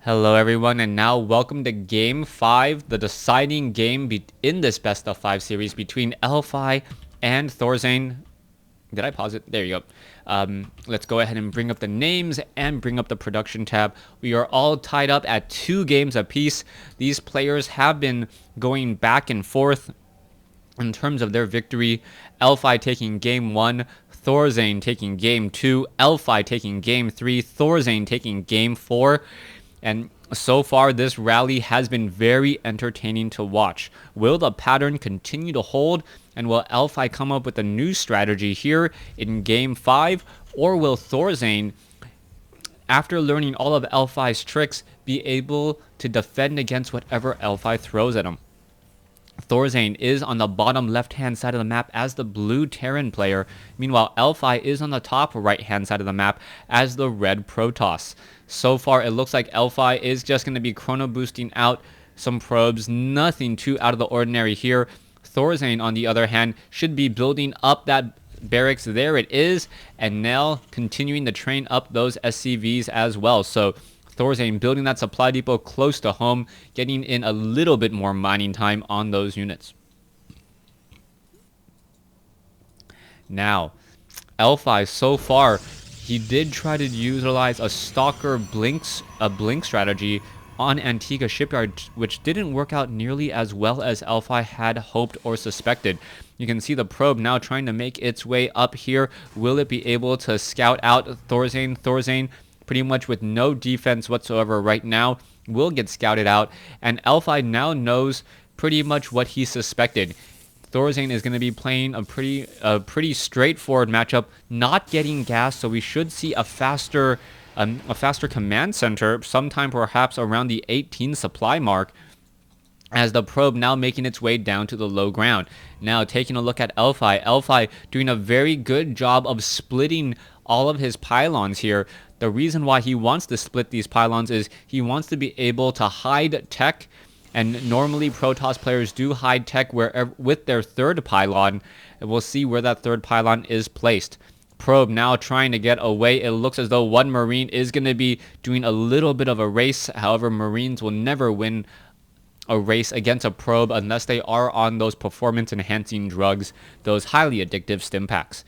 Hello everyone, and now welcome to Game 5, the deciding game in this Best of 5 series between Elfi and Thorzain. Did I pause it? There you go. Let's go ahead and bring up the names and bring up the production tab. We are all tied up at 2 games apiece. These players have been going back and forth in terms of their victory. Elfi taking Game 1, Thorzain taking Game 2, Elfi taking Game 3, Thorzain taking Game 4. And so far, this rally has been very entertaining to watch. Will the pattern continue to hold? And will Elfi come up with a new strategy here in Game 5? Or will Thorzain, after learning all of Elfi's tricks, be able to defend against whatever Elfi throws at him? Thorzain is on the bottom left-hand side of the map as the blue Terran player. Meanwhile, Elfi is on the top right-hand side of the map as the red Protoss. So far, it looks like Elfi is just going to be chrono boosting out some probes. Nothing too out of the ordinary here. Thorzain, on the other hand, should be building up that barracks. There it is. And now continuing to train up those SCVs as well. So Thorzain building that supply depot close to home, getting in a little bit more mining time on those units. Now, Elfi so far, he did try to utilize a stalker blink strategy on Antigua Shipyard, which didn't work out nearly as well as Elfi had hoped or suspected. You can see the probe now trying to make its way up here. Will it be able to scout out Thorzain? Thorzain, pretty much with no defense whatsoever right now, will get scouted out. And Elfi now knows pretty much what he suspected. Thorzain is going to be playing a pretty straightforward matchup, not getting gas, so we should see a faster command center sometime perhaps around the 18 supply mark, as the probe now making its way down to the low ground. Now taking a look at Elfi doing a very good job of splitting all of his pylons here. The reason why he wants to split these pylons is he wants to be able to hide tech. And normally Protoss players do hide tech with their third pylon. And we'll see where that third pylon is placed. Probe now trying to get away. It looks as though one Marine is going to be doing a little bit of a race. However, Marines will never win a race against a probe unless they are on those performance enhancing drugs, those highly addictive stim packs.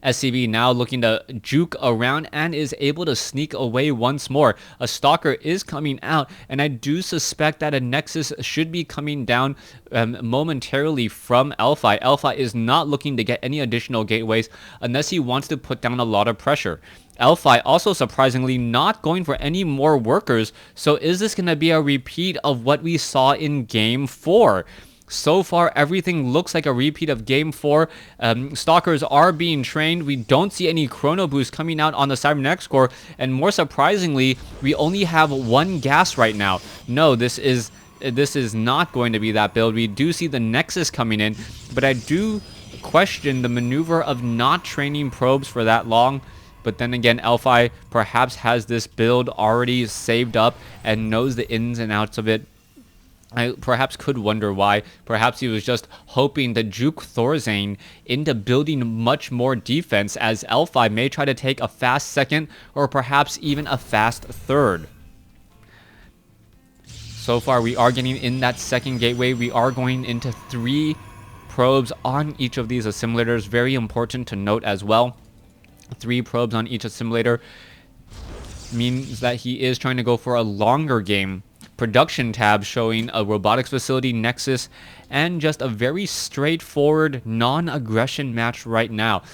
SCV now looking to juke around and is able to sneak away once more. A stalker is coming out, and I do suspect that a Nexus should be coming down momentarily from Elfi. Elfi is not looking to get any additional gateways unless he wants to put down a lot of pressure. Elfi also surprisingly not going for any more workers, so is this going to be a repeat of what we saw in Game 4? So far, everything looks like a repeat of Game 4. Stalkers are being trained. We don't see any chrono boost coming out on the Cybernetics core. And more surprisingly, we only have 1 gas right now. No, this is not going to be that build. We do see the Nexus coming in, but I do question the maneuver of not training probes for that long. But then again, Elfi perhaps has this build already saved up and knows the ins and outs of it. I perhaps could wonder why. Perhaps he was just hoping to juke Thorzain into building much more defense, as Elfi may try to take a fast second or perhaps even a fast third. So far, we are getting in that second gateway. We are going into 3 probes on each of these assimilators. Very important to note as well. 3 probes on each assimilator means that he is trying to go for a longer game. Production tab showing a robotics facility, Nexus, and just a very straightforward non-aggression match right now.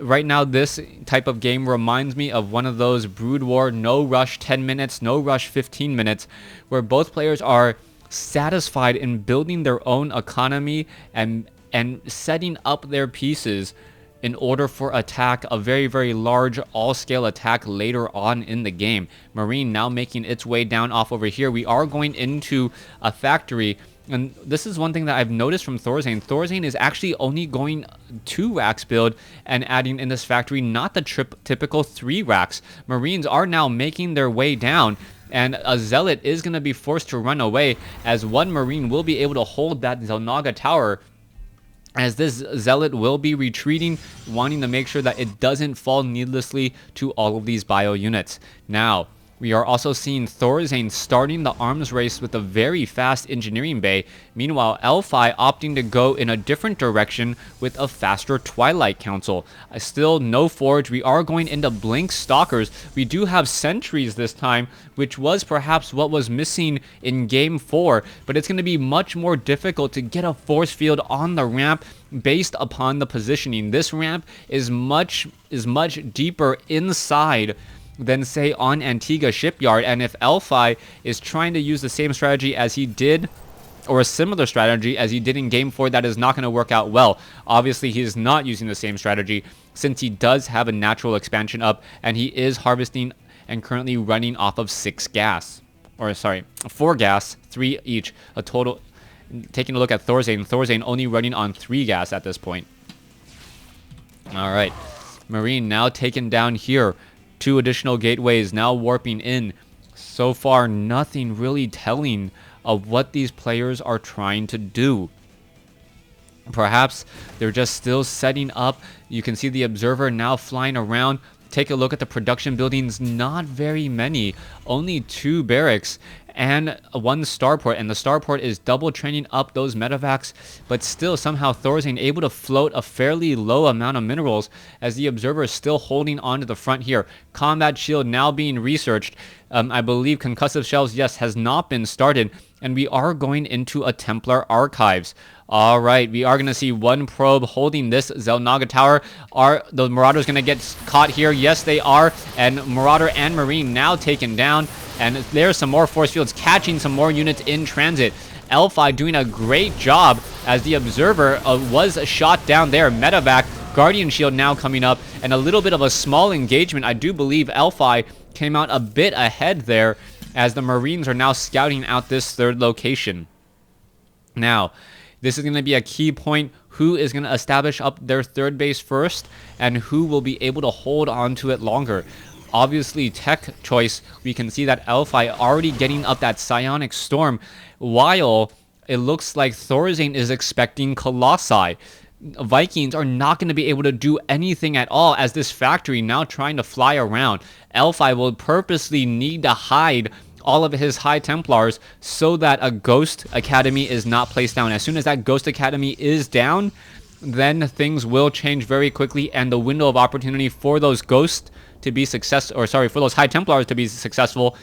Right now, this type of game reminds me of one of those Brood War no rush 10 minutes, no rush 15 minutes, where both players are satisfied in building their own economy and setting up their pieces in order for attack, a very, very large all-scale attack later on in the game. Marine now making its way down off over here. We are going into a factory, and this is one thing that I've noticed from Thorzain. Thorzain is actually only going 2 racks build and adding in this factory, not the typical 3 racks. Marines are now making their way down, and a Zealot is going to be forced to run away, as 1 Marine will be able to hold that Zelnaga tower, as this Zealot will be retreating, wanting to make sure that it doesn't fall needlessly to all of these bio units. Now, We are also seeing Thorzain starting the arms race with a very fast engineering bay. Meanwhile, Elfi opting to go in a different direction with a faster Twilight Council. Still no Forge. We are going into Blink Stalkers. We do have Sentries this time, which was perhaps what was missing in Game 4. But it's going to be much more difficult to get a force field on the ramp based upon the positioning. This ramp is much deeper inside than, say, on Antigua Shipyard. And if Elfi is trying to use the same strategy as he did, or a similar strategy as he did in Game 4, that is not going to work out well. Obviously, he is not using the same strategy since he does have a natural expansion up, and he is harvesting and currently running off of 4 gas, 3 each, a total. Taking a look at Thorzain only running on 3 gas at this point. All right, Marine now taken down here. 2 additional gateways now warping in. So far, nothing really telling of what these players are trying to do. Perhaps they're just still setting up. You can see the observer now flying around. Take a look at the production buildings. Not very many. Only 2 barracks and 1 starport, and the starport is double training up those medevacs, but still somehow Thorzain able to float a fairly low amount of minerals as the observer is still holding on to the front here. Combat shield now being researched. I believe concussive shells, yes, has not been started, and we are going into a Templar archives. All right, we are going to see 1 probe holding this Xel'Naga tower. Are the Marauders going to get caught here? Yes, they are. And Marauder and Marine now taken down. And there's some more force fields catching some more units in transit. Elfi doing a great job as the observer was shot down there. Medevac, Guardian Shield now coming up. And a little bit of a small engagement. I do believe Elfi came out a bit ahead there as the Marines are now scouting out this 3rd location. Now, this is going to be a key point. Who is going to establish up their 3rd base first, and who will be able to hold on to it longer? Obviously, tech choice, we can see that Elfi already getting up that Psionic Storm, while it looks like Thorzain is expecting Colossi. Vikings are not going to be able to do anything at all as this factory now trying to fly around. Elfi will purposely need to hide all of his High Templars so that a Ghost Academy is not placed down. As soon as that Ghost Academy is down, then things will change very quickly, and the window of opportunity for those Ghosts to be for those High Templars to be successful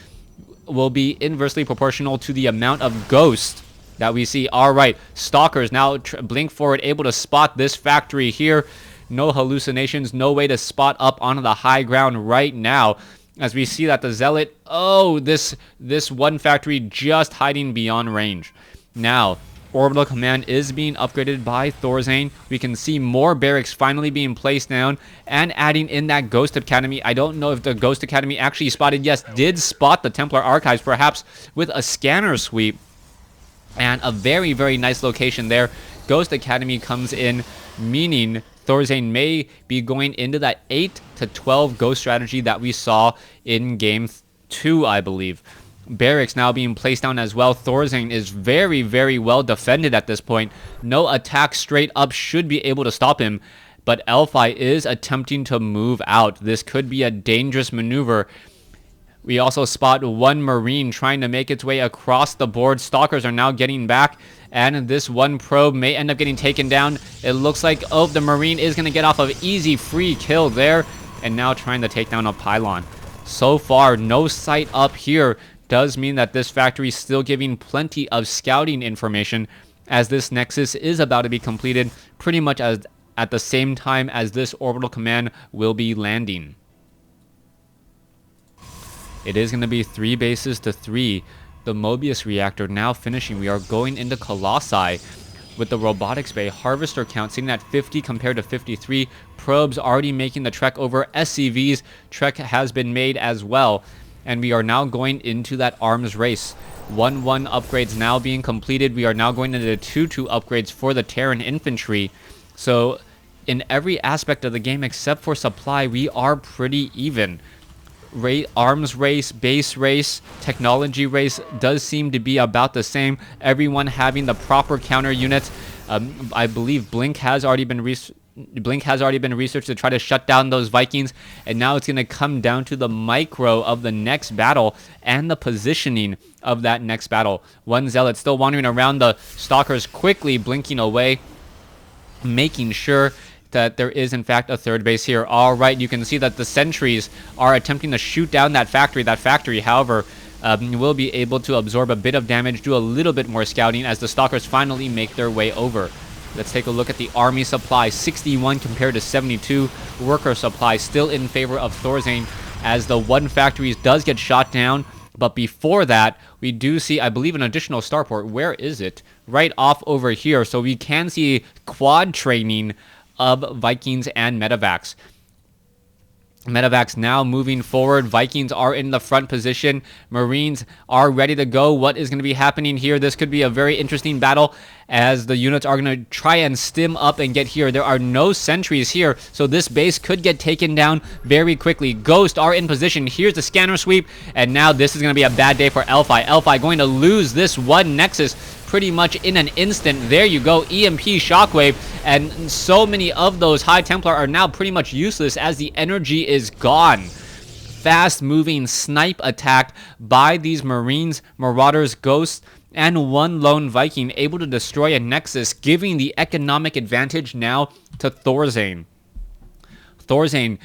will be inversely proportional to the amount of Ghost that we see. All right, Stalkers now blink forward, able to spot this factory here. No hallucinations, no way to spot up onto the high ground right now, as we see that the Zealot, this 1 factory just hiding beyond range. Now, Orbital Command is being upgraded by Thorzain. We can see more barracks finally being placed down and adding in that Ghost Academy. I don't know if the Ghost Academy actually spotted, yes, did spot the Templar Archives, perhaps with a scanner sweep. And a very, very nice location there. Ghost Academy comes in, meaning Thorzain may be going into that 8 to 12 Ghost strategy that we saw in Game 2, I believe. Barracks now being placed down as well. Thorzain is very, very well defended at this point. No attack straight up should be able to stop him. But Elfi is attempting to move out. This could be a dangerous maneuver. We also spot 1 Marine trying to make its way across the board. Stalkers are now getting back, and this 1 probe may end up getting taken down. It looks like, the Marine is going to get off of easy free kill there, and now trying to take down a pylon. So far, no sight up here does mean that this factory is still giving plenty of scouting information, as this Nexus is about to be completed pretty much at the same time as this Orbital Command will be landing. It is going to be 3 bases to 3. The Mobius reactor now finishing. We are going into Colossi with the robotics bay. Harvester count sitting at 50 compared to 53. Probes already making the trek over. SCV's trek has been made as well. And we are now going into that arms race. 1-1 upgrades now being completed. We are now going into the 2-2 upgrades for the Terran infantry. So in every aspect of the game except for supply, we are pretty even. Arms race, base race, technology race does seem to be about the same. Everyone having the proper counter units. I believe Blink has already been Blink has already been researched to try to shut down those Vikings, and now it's going to come down to the micro of the next battle and the positioning of that next battle. One Zealot still wandering around the Stalkers, quickly blinking away, making sure that there is in fact a third base here. All right, you can see that the sentries are attempting to shoot down that factory. That factory, however, will be able to absorb a bit of damage, do a little bit more scouting as the Stalkers finally make their way over. Let's take a look at the army supply. 61 compared to 72. Worker supply still in favor of Thorzain as the one factory does get shot down. But before that, we do see, I believe, an additional starport. Where is it? Right off over here. So we can see quad training of Vikings and Medivacs. Medivacs now moving forward. Vikings are in the front position. Marines are ready to go. What is going to be happening here? This could be a very interesting battle as the units are going to try and stim up and get here. There are no sentries here, so this base could get taken down very quickly. Ghost are in position. Here's the scanner sweep, and now this is going to be a bad day for Elfi. Elfi going to lose this one Nexus pretty much in an instant. There you go, EMP Shockwave, and so many of those High Templar are now pretty much useless as the energy is gone. Fast moving snipe attack by these Marines, Marauders, Ghosts, and one lone Viking able to destroy a Nexus, giving the economic advantage now to Thorzain. Thorzain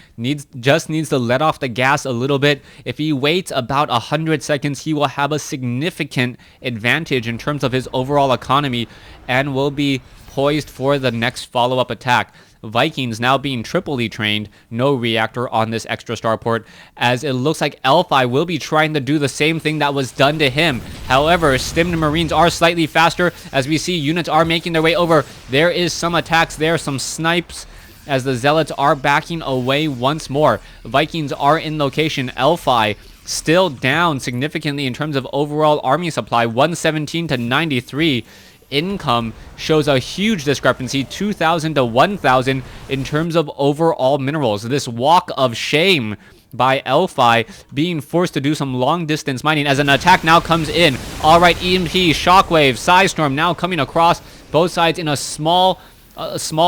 just needs to let off the gas a little bit. If he waits about 100 seconds, he will have a significant advantage in terms of his overall economy and will be poised for the next follow-up attack. Vikings now being triply trained, no reactor on this extra starport, as it looks like Elfi will be trying to do the same thing that was done to him. However, stimmed Marines are slightly faster as we see units are making their way over. There is some attacks there, some snipes, as the Zealots are backing away once more. Vikings are in location. Elfi still down significantly in terms of overall army supply, 117 to 93. Income shows a huge discrepancy, 2,000 to 1,000 in terms of overall minerals. This walk of shame by Elfi being forced to do some long distance mining as an attack now comes in. All right, EMP, Shockwave, Psystorm now coming across both sides in a small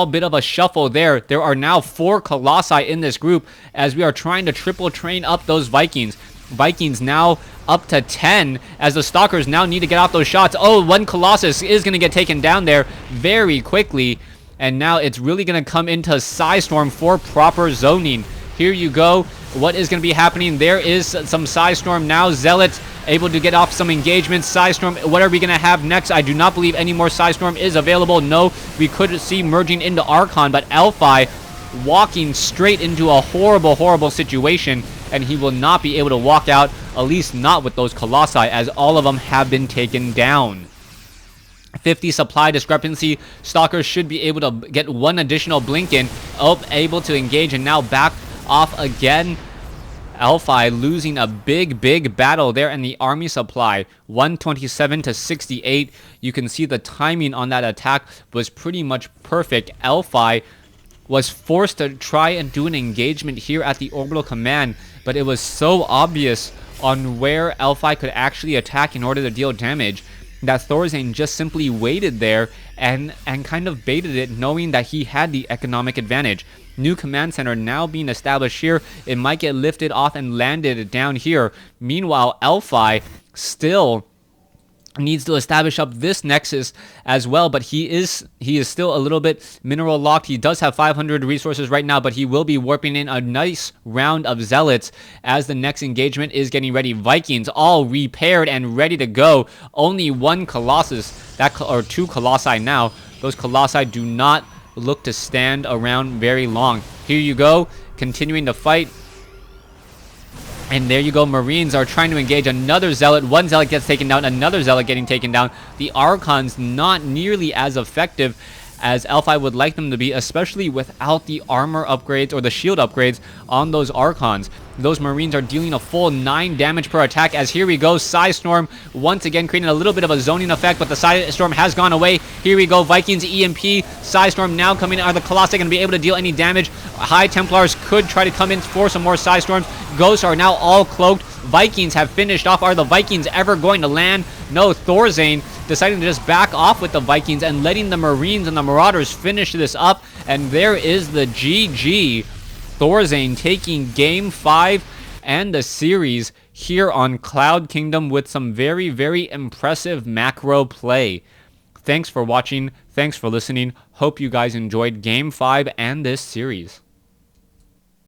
bit of a shuffle there. There are now 4 Colossi in this group as we are trying to triple train up those Vikings. Vikings now up to 10 as the Stalkers now need to get off those shots. Oh, one Colossus is going to get taken down there very quickly. And now it's really going to come into Psystorm for proper zoning. Here you go. What is going to be happening? There is some Psystorm now. Zealots able to get off some engagements. Psystorm, what are we going to have next? I do not believe any more Psystorm is available. No, we could see merging into Archon, but Elfi walking straight into a horrible, horrible situation, and he will not be able to walk out, at least not with those Colossi, as all of them have been taken down. 50 supply discrepancy. Stalkers should be able to get one additional blink in. Able to engage and now back off again. Elfi losing a big battle there in the army supply, 127 to 68. You can see the timing on that attack was pretty much perfect. Elfi was forced to try and do an engagement here at the orbital command, but it was so obvious on where Elfi could actually attack in order to deal damage that Thorzain just simply waited there and kind of baited it, knowing that he had the economic advantage. New command center now being established here. It might get lifted off and landed down here. Meanwhile, Elfi still needs to establish up this Nexus as well, but he is still a little bit mineral locked. He does have 500 resources right now, but he will be warping in a nice round of Zealots as the next engagement is getting ready. Vikings all repaired and ready to go. Only one Colossus, or 2 Colossi now. Those Colossi do not look to stand around very long. Here you go, continuing to fight. And there you go, Marines are trying to engage another Zealot. One Zealot gets taken down, another Zealot getting taken down. The Archons not nearly as effective as Elfi would like them to be, especially without the armor upgrades or the shield upgrades on those Archons. Those Marines are dealing a full 9 damage per attack as here we go, Psystorm once again creating a little bit of a zoning effect, but the Psystorm has gone away. Here we go, Vikings EMP, Psystorm now coming. Are the Colossi going to be able to deal any damage? High Templars could try to come in for some more Psystorms. Ghosts are now all cloaked. Vikings have finished off. Are the Vikings ever going to land? No, Thorzain deciding to just back off with the Vikings and letting the Marines and the Marauders finish this up And there is the GG. Thorzain taking Game 5 and the series here on Cloud Kingdom with some very, very impressive macro play. Thanks for watching. Thanks for listening. Hope you guys enjoyed Game 5 and this series.